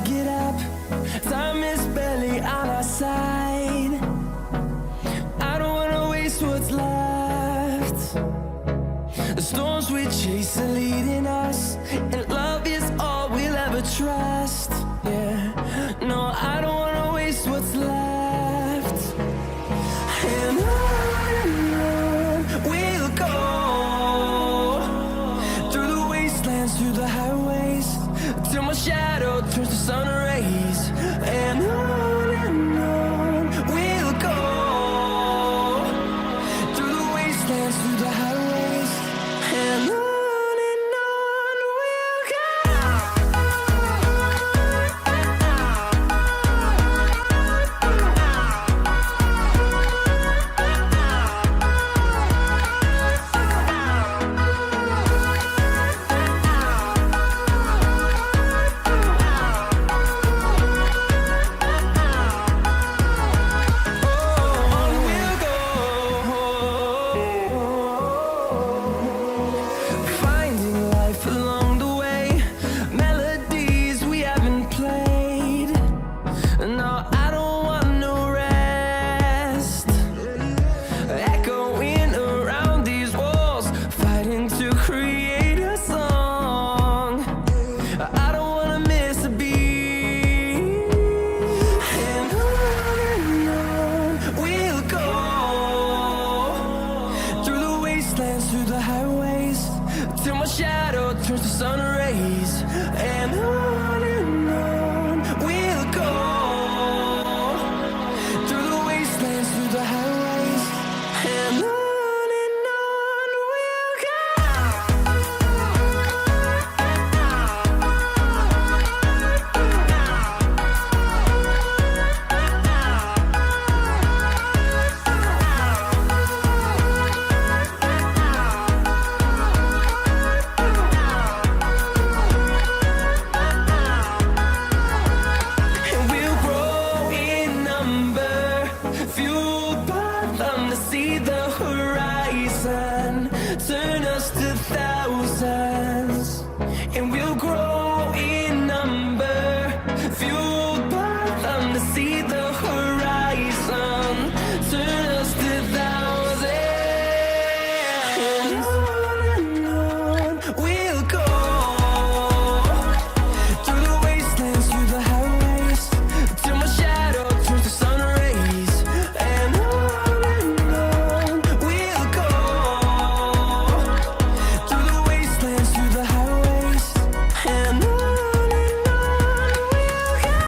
get up. Time is barely on our side. I don't wanna waste what's left. The storms we chase are leading us, and love is all we'll ever trust. Yeah, no, I don't wanna waste what's left. And on we'll go, through the wastelands, through the highways, till my shadow turns to sun rays. And on we'll go, through the wastelands, through the highways, and on we'll go. Finding life along the way, melodies we haven't played. No, I don't want no rest. Echoing around these walls, fighting to create a song. I don't wanna miss a beat. And on we'll go, through the wastelands, through the highways, till my shadow turns to sun rays. And on we'll go, through the wastelands, through the highways, and on we'll go. And we'll grow in number, fueled by them to see the horizon, turn us to thousands. And we'll grow in number, fueled by them to see the